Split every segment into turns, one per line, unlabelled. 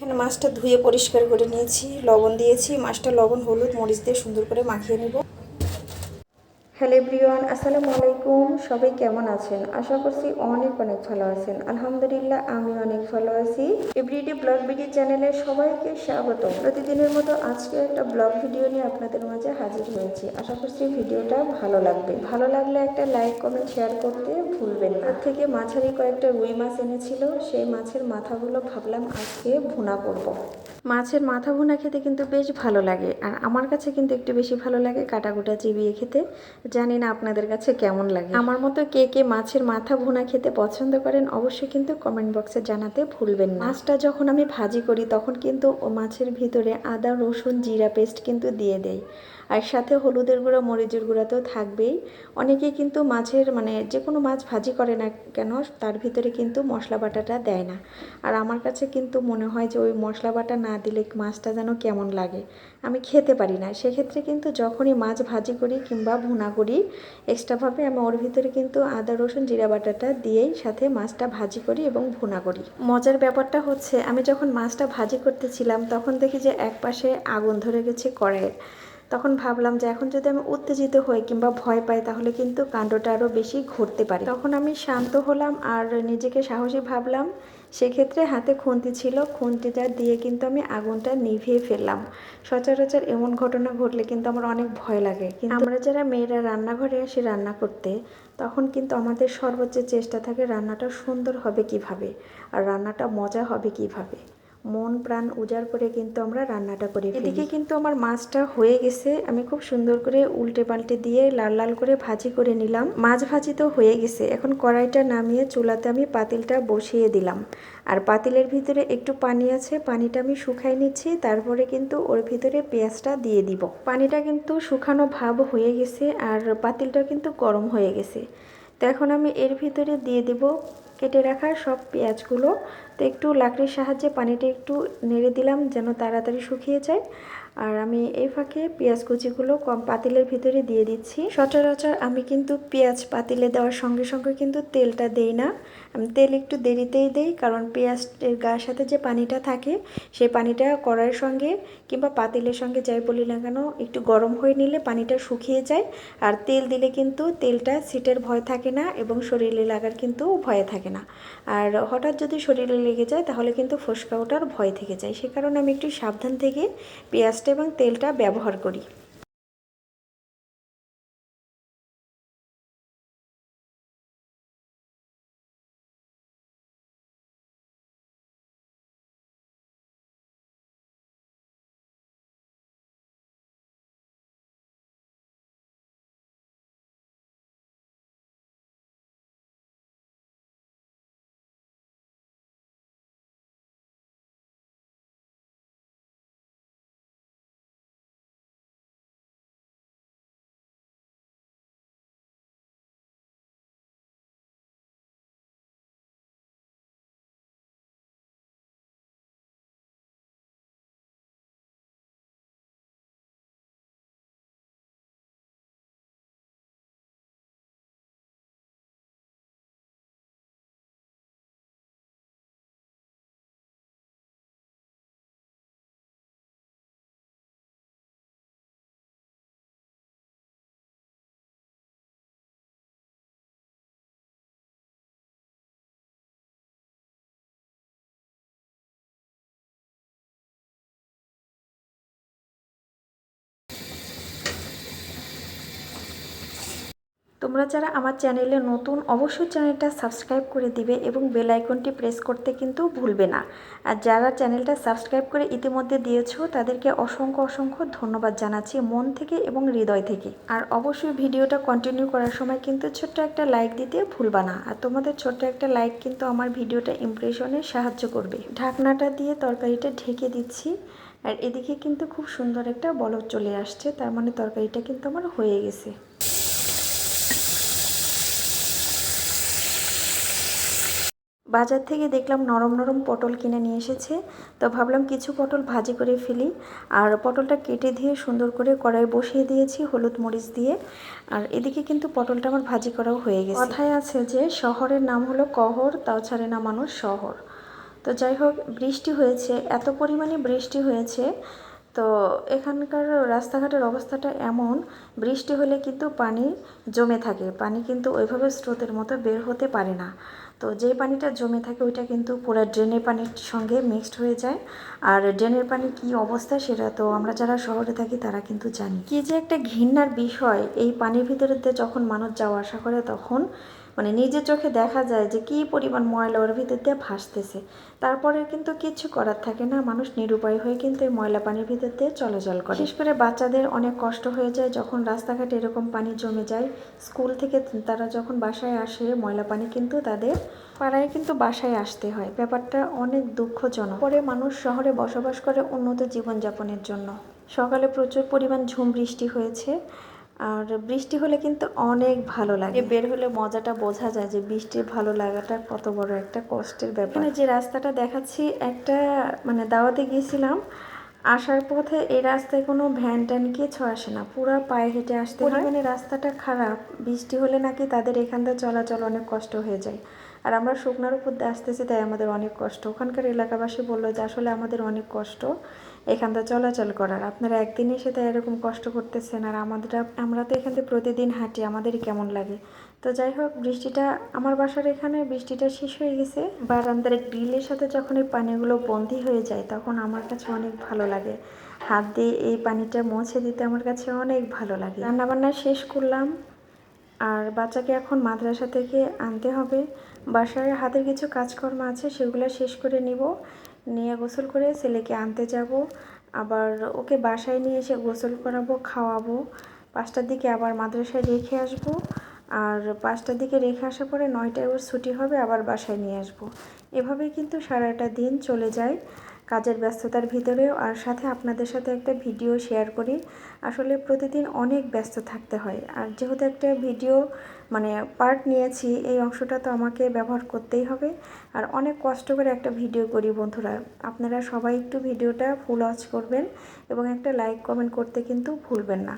এখানে মাছটা ধুয়ে পরিষ্কার করে নিয়েছি, লবণ দিয়েছি। মাছটা লবণ হলুদ মরিচ দিয়ে সুন্দর করে মাখিয়ে নেব। হ্যালো এভরিওয়ান, আসসালামু আলাইকুম। সবাই কেমন আছেন? আশা করছি অনেক অনেক ভালো আছেন। আলহামদুলিল্লাহ আমি অনেক ভালো আছি। এভরিডে ব্লগ ভিডিও চ্যানেলে সবাইকে স্বাগত। প্রতিদিনের মতো আজকে একটা ব্লগ ভিডিও নিয়ে আপনাদের মাঝে হাজির হয়েছি। আশা করছি ভিডিওটা ভালো লাগবে। ভালো লাগলে একটা লাইক কমেন্ট শেয়ার করতে ভুলবেন না। তার থেকে মাঝারি কয়েকটা রুই মাছ এনেছিল, সেই মাছের মাথাগুলো ভাবলাম আজকে ভুনা করব। মাছের মাথা ভুনা খেতে কিন্তু বেশ ভালো লাগে, আর আমার কাছে কিন্তু একটু বেশি ভালো লাগে কাটাকুটা চিবিয়ে খেতে। জানি না আপনাদের কাছে কেমন লাগে। আমার মতো কে কে মাছের মাথা ভুনা খেতে পছন্দ করেন অবশ্যই কিন্তু কমেন্ট বক্সে জানাতে ভুলবেন না। মাছটা যখন আমি ভাজি করি তখন কিন্তু ও মাছের ভিতরে আদা রসুন জিরা পেস্ট কিন্তু দিয়ে দেই, আর সাথে হলুদের গুঁড়া মরিচের গুঁড়া তো থাকবেই। অনেকেই কিন্তু মাছের যে কোনো মাছ ভাজি করে না কেন তার ভিতরে কিন্তু মশলা বাটাটা দেয় না, আর আমার কাছে কিন্তু মনে হয় যে ওই মশলা বাটা না দিলে মাছটা যেন কেমন লাগে, আমি খেতে পারি না। সেক্ষেত্রে কিন্তু যখনই মাছ ভাজি করি কিংবা ভুনা করি এক্সট্রাভাবে আমি ওর ভিতরে কিন্তু আদা রসুন জিরা বাটাটা দিয়েই সাথে মাছটা ভাজি করি এবং ভুনা করি। মজার ব্যাপারটা হচ্ছে আমি যখন মাছটা ভাজি করতেছিলাম তখন দেখি যে একপাশে আগুন ধরে গেছে কড়াইয়ের। তখন ভাবলাম যে এখন যদি আমি উত্তেজিত হই কিংবা ভয় পাই তাহলে কিন্তু কাণ্ডটা আরও বেশি ঘটতে পারে। তখন আমি শান্ত হলাম আর নিজেকে সাহসী ভাবলাম। সেক্ষেত্রে হাতে খুন্তি ছিল, খুন্তিটা দিয়ে কিন্তু আমি আগুনটা নিভিয়ে ফেললাম। সচরাচর এমন ঘটনা ঘটলে কিন্তু আমার অনেক ভয় লাগে, কিন্তু আমরা যারা মেয়েরা রান্নাঘরে আসি রান্না করতে তখন কিন্তু আমাদের সর্বোচ্চ চেষ্টা থাকে রান্নাটা সুন্দর হবে কিভাবে, আর রান্নাটা মজা হবে কিভাবে। মন প্রাণ উজাড় করে কিন্তু আমরা রান্নাটা করে ফেলি। এদিকে কিন্তু আমার মাছটা হয়ে গেছে, আমি খুব সুন্দর করে উল্টে পাল্টে দিয়ে লাল লাল করে ভাজি করে নিলাম। মাছ ভাজি তো হয়ে গেছে, এখন কড়াইটা নামিয়ে চুলাতে আমি পাতিলটা বসিয়ে দিলাম, আর পাতিলের ভিতরে একটু পানি আছে, পানিটা আমি শুকাই নিচ্ছি। তারপরে কিন্তু ওর ভিতরে পেঁয়াজটা দিয়ে দিব। পানিটা কিন্তু শুকানো ভাব হয়ে গেছে আর পাতিলটা কিন্তু গরম হয়ে গেছে। তো এখন আমি এর ভিতরে দিয়ে দেব কেটে রাখা সব পেঁয়াজগুলো। তো একটু লাকড়ির সাহায্যে পানিটা একটু নেড়ে দিলাম যেন তাড়াতাড়ি শুকিয়ে যায়। আর আমি এই ফাঁকে পেঁয়াজ কুচিগুলো পাতিলের ভিতরে দিয়ে দিচ্ছি। সচরাচর আমি কিন্তু পেঁয়াজ পাতিলে দেওয়ার সঙ্গে সঙ্গে কিন্তু তেলটা দেই না, আমি তেল একটু দেরিতেই দেই, কারণ পেঁয়াজের গায়ের সাথে যে পানিটা থাকে সেই পানিটা কড়াইয়ের সঙ্গে কিংবা পাতিলের সঙ্গে যাই বলি না কেন একটু গরম হয়ে নিলে পানিটা শুকিয়ে যায়। আর তেল দিলে কিন্তু তেলটা ছিটের ভয় থাকে না এবং শরীরে লাগার কিন্তু ভয় থাকে না। আর হঠাৎ যদি শরীরে লেগে যায় তাহলে কিন্তু ফোসকা ওঠার ভয় থেকে যায়, সে কারণে আমি একটু সাবধান থেকে পেঁয়াজটা এবং তেলটা ব্যবহার করি। তোমরা যারা আমার চ্যানেলে নতুন অবশ্যই চ্যানেলটা সাবস্ক্রাইব করে দিবে এবং বেল আইকনটি প্রেস করতে কিন্তু ভুলবে না। আর যারা চ্যানেলটা সাবস্ক্রাইব করে ইতিমধ্যে দিয়েছো তাদেরকে অসংখ্য অসংখ্য ধন্যবাদ জানাচ্ছি মন থেকে এবং হৃদয় থেকে। আর অবশ্যই ভিডিওটা কন্টিনিউ করার সময় কিন্তু ছোট্ট একটা লাইক দিতে ভুলবা না, আর তোমাদের ছোট্ট একটা লাইক কিন্তু আমার ভিডিওটা ইমপ্রেশনে সাহায্য করবে। ঢাকনাটা দিয়ে তরকারিটা ঢেকে দিচ্ছি, আর এদিকে কিন্তু খুব সুন্দর একটা বলক চলে আসছে, তার মানে তরকারিটা কিন্তু আমার হয়ে গেছে। বাজার থেকে দেখলাম নরম নরম পটল কিনে নিয়ে এসেছে, তো ভাবলাম কিছু পটল ভাজি করে ফেলি। আর পটলটা কেটে দিয়ে সুন্দর করে কড়াই বসিয়ে দিয়েছি হলুদ মরিচ দিয়ে। আর এদিকে কিন্তু পটলটা আমার ভাজি করাও হয়ে গেছে। কথায় আছে যে শহরের নাম হলো কহর, তাও ছাড়ে না মানুষ শহর। তো যাই হোক, বৃষ্টি হয়েছে, এত পরিমাণে বৃষ্টি হয়েছে। তো এখানকার রাস্তাঘাটের অবস্থাটা এমন, বৃষ্টি হলে কিন্তু পানি জমে থাকে, পানি কিন্তু ওইভাবে স্রোতের মতো বের হতে পারে না। তো যে পানিটা জমে থাকে ওইটা কিন্তু পুরো ড্রেনের পানির সঙ্গে মিক্সড হয়ে যায়। আর ড্রেনের পানির কী অবস্থা সেটা তো আমরা যারা শহরে থাকি তারা কিন্তু জানি। কি যে একটা ঘৃণার বিষয়, এই পানির ভিতরে দিয়ে যখন মানুষ যাওয়া আসা করে তখন মানে নিজের চোখে দেখা যায় যে কী পরিমাণ ময়লা ওর ভিতর দিয়ে ভাসতেছে। তারপরে কিন্তু কিচ্ছু করার থাকে না, মানুষ নিরুপায় হয়ে কিন্তু এই ময়লা পানির ভিতর দিয়ে চলাচল করে। বিশেষ করে বাচ্চাদের অনেক কষ্ট হয়ে যায় যখন রাস্তাঘাটে এরকম পানি জমে যায়। স্কুল থেকে তারা যখন বাসায় আসে, ময়লা পানি কিন্তু তাদের পাড়ায় কিন্তু বাসায় আসতে হয়। ব্যাপারটা অনেক দুঃখজনক। পরে মানুষ শহরে বসবাস করে উন্নত জীবনযাপনের জন্য। সকালে প্রচুর পরিমাণ ঝুম বৃষ্টি হয়েছে। আর বৃষ্টি হলে কিন্তু অনেক ভালো লাগে, বের হলে মজাটা বোঝা যায় যে বৃষ্টির ভালো লাগাটা কত বড় একটা কষ্টের ব্যাপার। এখানে যে রাস্তাটা দেখাচ্ছি, একটা মানে দাওয়াতে গিয়েছিলাম, আসার পথে এই রাস্তায় কোনো ভ্যান ট্যান কিছু আসে না, পুরো পায়ে হেঁটে আসতে হয়। মানে রাস্তাটা খারাপ, বৃষ্টি হলে নাকি তাদের এখান থেকে চলাচল অনেক কষ্ট হয়ে যায়। আর আমরা শুকনার উপর দিয়ে আসতেছি, তাই আমাদের অনেক কষ্ট। ওখানকার এলাকাবাসী বললো যে আসলে আমাদের অনেক কষ্ট এখানটা চলাচল করার, আপনারা একদিনে সেটা এরকম কষ্ট করতেছেন, আর আমরা তো এখান থেকে প্রতিদিন হাঁটি, আমাদেরই কেমন লাগে। তো যাই হোক, বৃষ্টিটা আমার বাসার এখানে বৃষ্টিটা শেষ হয়ে গেছে। বারান্দার গ্রিলের সাথে যখন এই পানিগুলো বন্দী হয়ে যায় তখন আমার কাছে অনেক ভালো লাগে, হাত দিয়ে এই পানিটা মুছে দিতে আমার কাছে অনেক ভালো লাগে। রান্নাবান্না শেষ করলাম, আর বাচ্চাকে এখন মাদ্রাসা থেকে আনতে হবে। বাসার হাতের কিছু কাজকর্ম আছে, সেগুলো শেষ করে নিয়ে গোসল করে ছেলেকে আনতে যাব। আবার ওকে বাসায় নিয়ে এসে গোসল করাবো, খাওয়াবো। 5টার দিকে আবার মাদ্রাসায় রেখে আসবো। আর 5টার দিকে রেখে আসার পরে 9টায় ওর ছুটি হবে, আবার বাসায় নিয়ে আসবো। এভাবেই কিন্তু সারাটা দিন চলে যায় কাজের ব্যস্ততার ভিতরেও। আর সাথে আপনাদের সাথে একটা ভিডিও শেয়ার করি। আসলে প্রতিদিন অনেক ব্যস্ত থাকতে হয়, আর যেহেতু একটা ভিডিও মানে পার্ট নিয়েছি, এই অংশটা তো আমাকে ব্যবহার করতেই হবে। আর অনেক কষ্ট করে একটা ভিডিও করি বন্ধুরা, আপনারা সবাই একটু ভিডিওটা ফুল ওয়াচ করবেন এবং একটা লাইক কমেন্ট করতে কিন্তু ভুলবেন না।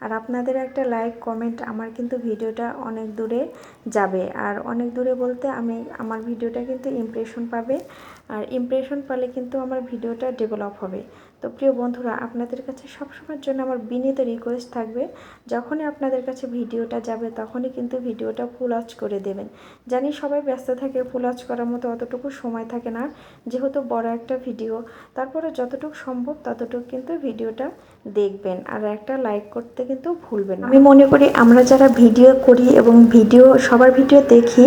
আর আপনাদের একটা লাইক কমেন্ট আমার কিন্তু ভিডিওটা অনেক দূরে যাবে। আর অনেক দূরে বলতে আমার ভিডিওটা কিন্তু ইমপ্রেশন পাবে, আর ইমপ্রেশন পেলে কিন্তু আমার ভিডিওটা ডেভেলপ হবে। তো প্রিয় বন্ধুরা, আপনাদের কাছে সবসময়ের জন্য আমার বিনীত রিকোয়েস্ট থাকবে, যখনই আপনাদের কাছে ভিডিওটা যাবে তখনই কিন্তু ভিডিওটা ফুল ওয়াচ করে দেবেন। জানি সবাই ব্যস্ত থাকে, ফুল ওয়াচ করার মতো অতটুকু সময় থাকে না, যেহেতু বড় একটা ভিডিও। তারপরে যতটুকু সম্ভব ততটুকু কিন্তু ভিডিওটা দেখবেন, আর একটা লাইক করতে কিন্তু ভুলবেন না। আমি মনে করি আমরা যারা ভিডিও করি এবং সবার ভিডিও দেখি,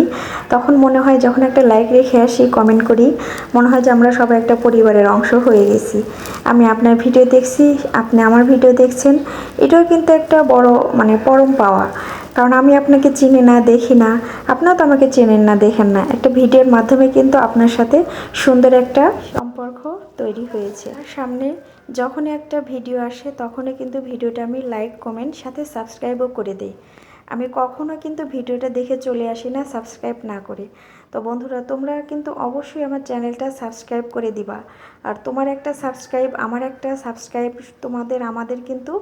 তখন মনে হয় যখন একটা লাইক রেখে আসি, কমেন্ট করি, মনে হয় যে আমরা সবাই একটা পরিবারের অংশ হয়ে গেছি। আমি আপনার ভিডিও দেখছি, আপনি আমার ভিডিও দেখছেন, এটাও কিন্তু একটা বড় মানে পরম পাওয়া। কারণ আমি আপনাকে চিনি না, দেখি না, আপনিও তো আমাকে চেনেন না, দেখেন না। একটা ভিডিওর মাধ্যমে কিন্তু আপনার সাথে সুন্দর একটা সম্পর্ক তৈরি হয়েছে। আর সামনে যখনই একটা ভিডিও আসে তখনই কিন্তু ভিডিওটা আমি লাইক কমেন্ট সাথে সাবস্ক্রাইবও করে দিই। আমি কখনো কিন্তু ভিডিওটা দেখে চলে আসি না সাবস্ক্রাইব না করে। তো বন্ধুরা, তোমরা কিন্তু অবশ্যই আমার চ্যানেলটা সাবস্ক্রাইব করে দিবা। আর তোমার একটা সাবস্ক্রাইব, আমার একটা সাবস্ক্রাইব, আমাদের কিন্তু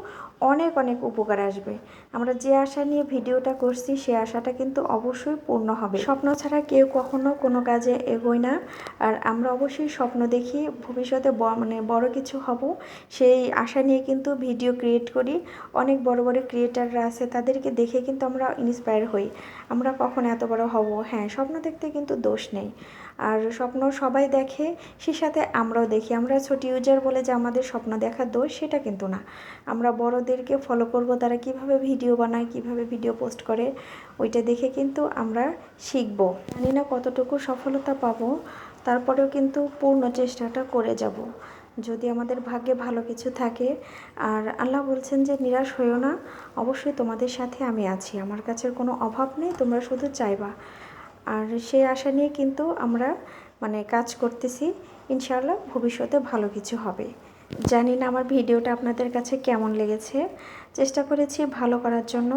অনেক অনেক উপকার আসবে। আমরা যে আশা নিয়ে ভিডিওটা করছি সে আশাটা কিন্তু অবশ্যই পূর্ণ হবে। স্বপ্ন ছাড়া কেউ কখনো কোনো কাজে এগোয় না। আর আমরা অবশ্যই স্বপ্ন দেখি ভবিষ্যতে বড় কিছু হব, সেই আশা নিয়ে কিন্তু ভিডিও ক্রিয়েট করি। অনেক বড় বড় ক্রিয়েটাররা আছে, তাদেরকে দেখে কিন্তু আমরা ইন্সপায়ার হই, আমরা কখন এত বড় হব। হ্যাঁ, স্বপ্ন দেখতে কিন্তু দোষ নেই, আর স্বপ্ন সবাই দেখে, সে সাথে আমরাও দেখি। আমরা ছোট ইউজার বলে যে আমাদের স্বপ্ন দেখার দোষ, সেটা কিন্তু না। আমরা বড়দেরকে ফলো করব, তারা কিভাবে ভিডিও বানায়, কিভাবে ভিডিও পোস্ট করে, ওইটা দেখে কিন্তু আমরা শিখব। জানি না কতটুকু সফলতা পাবো, তারপরেও কিন্তু পূর্ণ চেষ্টাটা করে যাব যদি আমাদের ভাগ্যে ভালো কিছু থাকে। আর আল্লাহ বলছেন যে নিরাশ হইও না, অবশ্যই তোমাদের সাথে আমি আছি, আমার কাছে কোনো অভাব নেই, তোমরা শুধু চাইবা। আর সেই আশা নিয়ে কিন্তু আমরা কাজ করতেছি, ইনশাআল্লাহ ভবিষ্যতে ভালো কিছু হবে। জানি না আমার ভিডিওটা আপনাদের কাছে কেমন লেগেছে, চেষ্টা করেছি ভালো করার জন্য।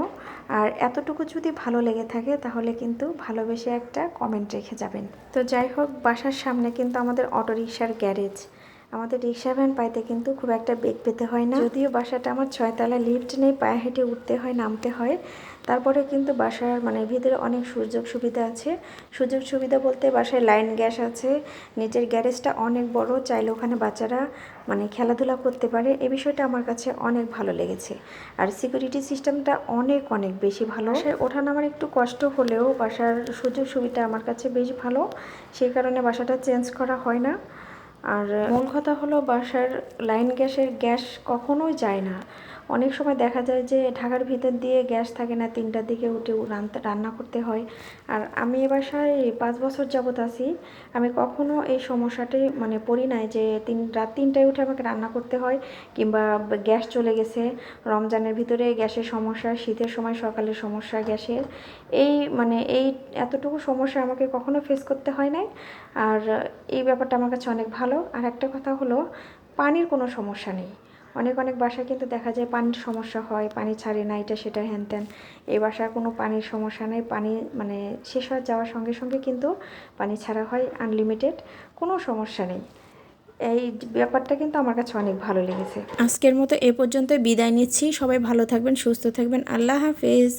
আর এতটুকু যদি ভালো লেগে থাকে তাহলে কিন্তু ভালোবেসে একটা কমেন্ট রেখে যাবেন। তো যাই হোক, বাসার সামনে কিন্তু আমাদের অটোরিকশার গ্যারেজ, আমাদের রিক্সা ভ্যান পাইতে কিন্তু খুব একটা বেগ পেতে হয় না, যদিও বাসাটা আমার 6 তলা, লিফট নেই, পায়ে হেঁটে উঠতে হয় নামতে হয়। তারপরে কিন্তু বাসার মানে ভিতরে অনেক সুযোগ সুবিধা আছে। সুযোগ সুবিধা বলতে বাসায় লাইন গ্যাস আছে, নিচের গ্যারেজটা অনেক বড়, চাইলে ওখানে বাচ্চারা মানে খেলাধুলা করতে পারে। এই বিষয়টা আমার কাছে অনেক ভালো লেগেছে। আর সিকিউরিটি সিস্টেমটা অনেক অনেক বেশি ভালো। বাসায় ওঠানামার একটু কষ্ট হলেও বাসার সুযোগ সুবিধা আমার কাছে বেশ ভালো, সেই কারণে বাসাটা চেঞ্জ করা হয় না। আর মূল কথা হলো বাসার লাইন গ্যাসের গ্যাস কখনোই যায় না। অনেক সময় দেখা যায় যে ঢাকার ভিতর দিয়ে গ্যাস থাকে না, 3টার দিকে উঠে রান্না করতে হয়। আর আমি এ বাসায় 5 বছর যাবত আছি, আমি কখনো এই সমস্যাটি মানে পড়ি নাই যে রাত 3টায় উঠে আমাকে রান্না করতে হয়, কিংবা গ্যাস চলে গেছে। রমজানের ভিতরে গ্যাসের সমস্যা, শীতের সময় সকালের সমস্যা গ্যাসের, এই এতটুকু সমস্যা আমাকে কখনো ফেস করতে হয় নাই। আর এই ব্যাপারটা আমার কাছে অনেক ভালো। আর একটা কথা হলো, পানির কোনো সমস্যা নেই। অনেক অনেক বাসায় কিন্তু দেখা যায় পানির সমস্যা হয়, পানি ছাড়ে না, এটা সেটা হ্যান ত্যান। এই বাসার কোনো পানির সমস্যা নেই, পানি মানে শেষ হয়ে যাওয়ার সঙ্গে সঙ্গে কিন্তু পানি ছাড়া হয়, আনলিমিটেড, কোনো সমস্যা নেই। এই ব্যাপারটা কিন্তু আমার কাছে অনেক ভালো লেগেছে। আজকের মতো এ পর্যন্ত বিদায় নিচ্ছি। সবাই ভালো থাকবেন, সুস্থ থাকবেন। আল্লাহ হাফেজ।